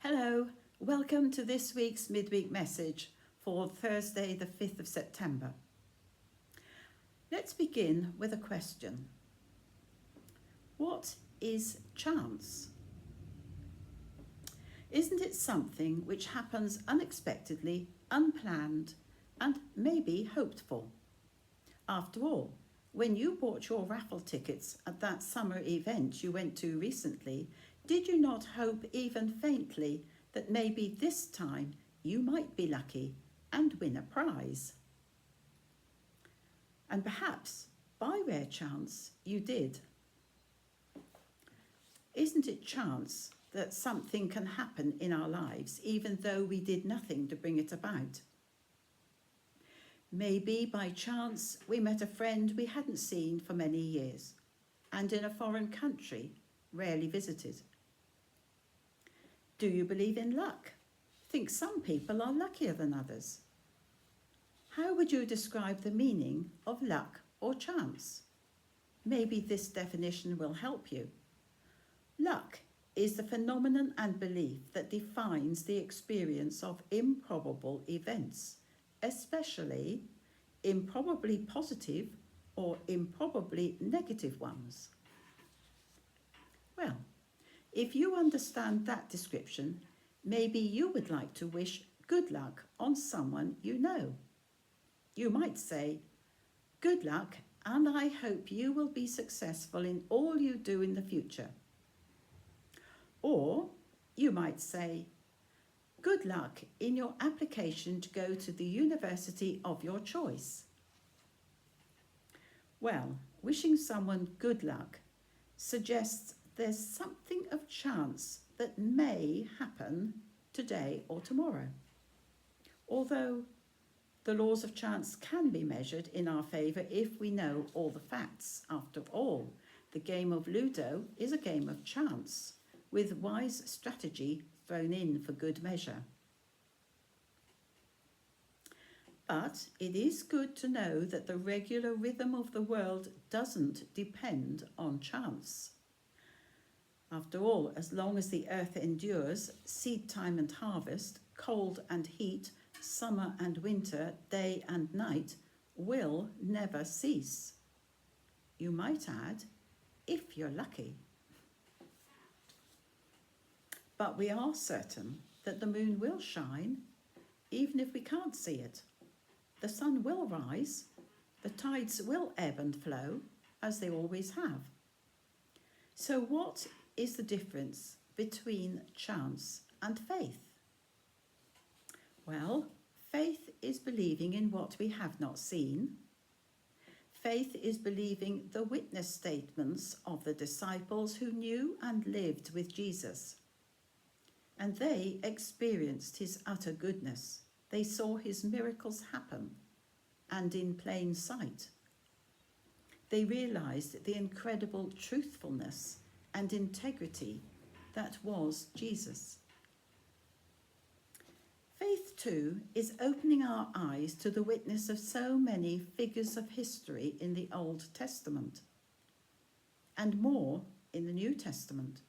Hello, welcome to this week's Midweek message for Thursday, the 5th of September. Let's begin with a question. What is chance? Isn't it something which happens unexpectedly, unplanned, and maybe hoped for? After all, when you bought your raffle tickets at that summer event you went to recently, did you not hope even faintly that maybe this time you might be lucky and win a prize? And perhaps, by rare chance, you did. Isn't it chance that something can happen in our lives even though we did nothing to bring it about? Maybe by chance we met a friend we hadn't seen for many years and in a foreign country rarely visited. Do you believe in luck? Think some people are luckier than others. How would you describe the meaning of luck or chance? Maybe this definition will help you. Luck is the phenomenon and belief that defines the experience of improbable events, especially improbably positive or improbably negative ones. Well, if you understand that description, maybe you would like to wish good luck on someone you know. You might say, "Good luck, and I hope you will be successful in all you do in the future." Or you might say, "Good luck in your application to go to the university of your choice." Well, wishing someone good luck suggests there's something of chance that may happen today or tomorrow. Although the laws of chance can be measured in our favour if we know all the facts. After all, the game of Ludo is a game of chance, with wise strategy thrown in for good measure. But it is good to know that the regular rhythm of the world doesn't depend on chance. After all, as long as the earth endures, seed time and harvest, cold and heat, summer and winter, day and night will never cease. You might add, if you're lucky. But we are certain that the moon will shine, even if we can't see it. The sun will rise, the tides will ebb and flow, as they always have. So what is the difference between chance and faith? Well, faith is believing in what we have not seen. Faith is believing the witness statements of the disciples who knew and lived with Jesus. And they experienced his utter goodness. They saw his miracles happen, and in plain sight. They realized the incredible truthfulness and integrity that was Jesus. Faith, too, is opening our eyes to the witness of so many figures of history in the Old Testament, and more in the New Testament.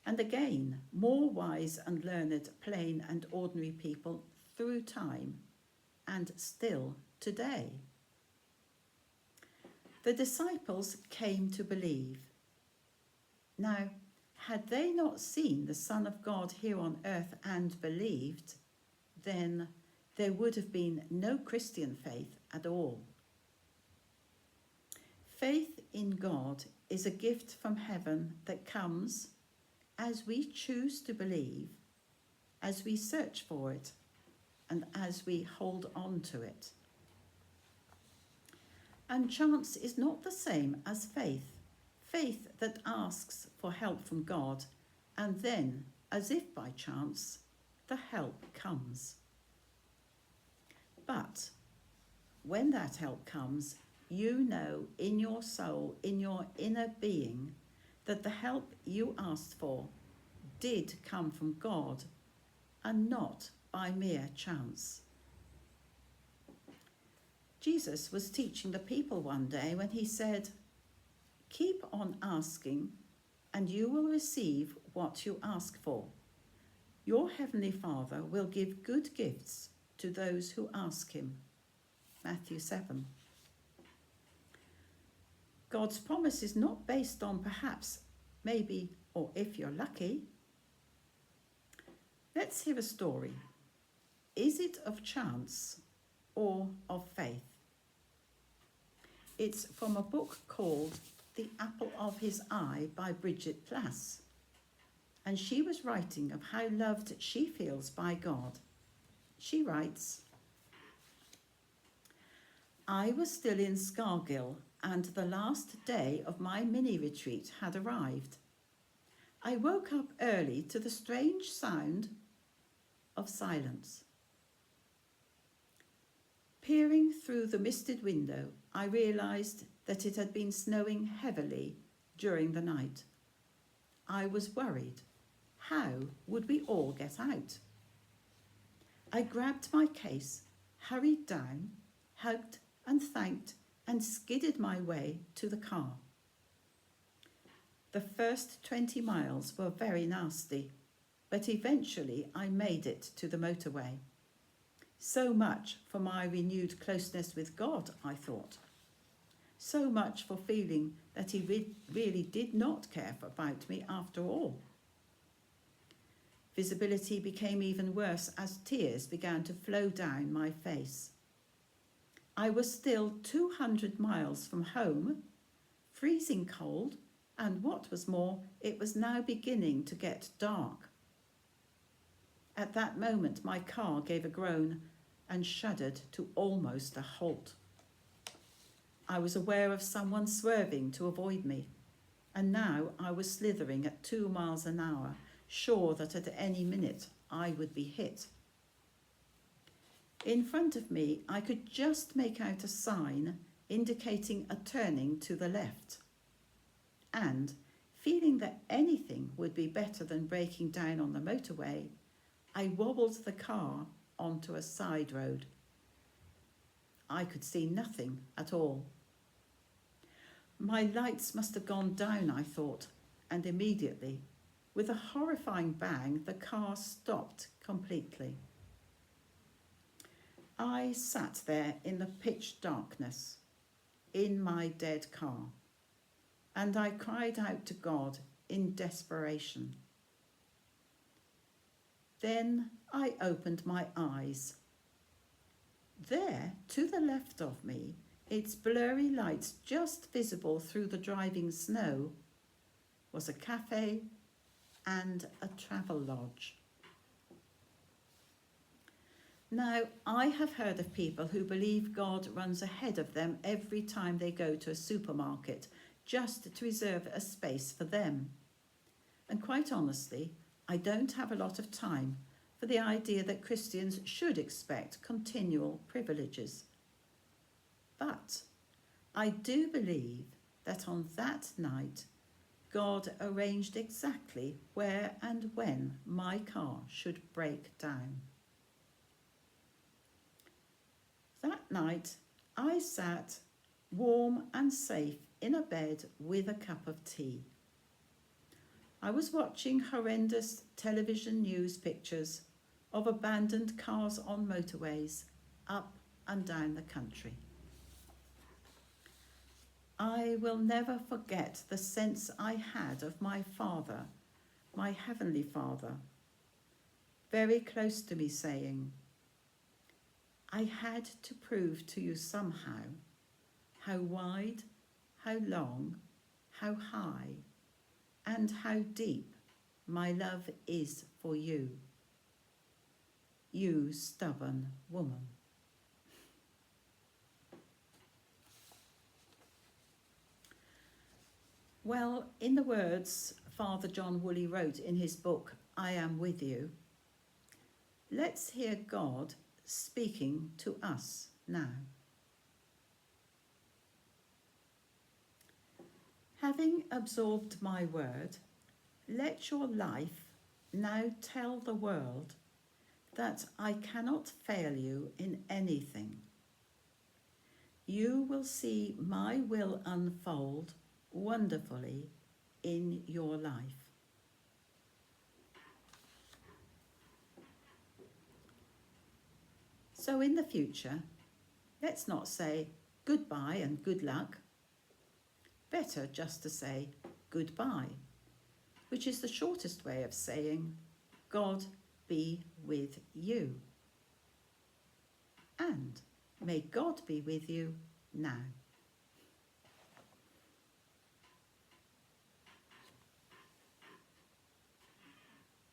And again, more wise and learned, plain and ordinary people through time, and still today. The disciples came to believe. Now, had they not seen the Son of God here on earth and believed, then there would have been no Christian faith at all. Faith in God is a gift from heaven that comes as we choose to believe, as we search for it, and as we hold on to it. And chance is not the same as faith. Faith that asks for help from God, and then, as if by chance, the help comes. But when that help comes, you know in your soul, in your inner being, that the help you asked for did come from God and not by mere chance. Jesus was teaching the people one day when he said, "Keep on asking, and you will receive what you ask for. Your heavenly Father will give good gifts to those who ask him. Matthew 7. God's promise is not based on perhaps, maybe, or if you're lucky. Let's hear a story. Is it of chance or of faith? It's from a book called The Apple of His Eye by Bridget Plass. And she was writing of how loved she feels by God. She writes, I was still in Scargill and the last day of my mini-retreat had arrived. I woke up early to the strange sound of silence. Peering through the misted window, I realised that it had been snowing heavily during the night. I was worried. How would we all get out? I grabbed my case, hurried down, hugged and thanked, and skidded my way to the car. The first 20 miles were very nasty, but eventually I made it to the motorway. So much for my renewed closeness with God, I thought. So much for feeling that he really did not care about me after all. Visibility became even worse as tears began to flow down my face. I was still 200 miles from home, freezing cold, and what was more, it was now beginning to get dark. At that moment, my car gave a groan and shuddered to almost a halt. I was aware of someone swerving to avoid me, and now I was slithering at 2 miles an hour, sure that at any minute I would be hit. In front of me, I could just make out a sign indicating a turning to the left. And, feeling that anything would be better than breaking down on the motorway, I wobbled the car onto a side road. I could see nothing at all. My lights must have gone down, I thought, and immediately, with a horrifying bang, the car stopped completely. I sat there in the pitch darkness, in my dead car, and I cried out to God in desperation. Then I opened my eyes. There, to the left of me, its blurry lights just visible through the driving snow, was a cafe and a travel lodge. Now, I have heard of people who believe God runs ahead of them every time they go to a supermarket, just to reserve a space for them. And quite honestly, I don't have a lot of time for the idea that Christians should expect continual privileges. But I do believe that on that night, God arranged exactly where and when my car should break down. That night, I sat warm and safe in a bed with a cup of tea. I was watching horrendous television news pictures of abandoned cars on motorways up and down the country. I will never forget the sense I had of my Father, my Heavenly Father, very close to me saying, I had to prove to you somehow how wide, how long, how high, and how deep my love is for you, you stubborn woman. Well, in the words Father John Woolley wrote in his book, I Am With You, let's hear God speaking to us now. Having absorbed my word, let your life now tell the world that I cannot fail you in anything. You will see my will unfold wonderfully in your life. So in the future, let's not say goodbye and good luck. Better just to say goodbye, which is the shortest way of saying God be with you. And may God be with you now.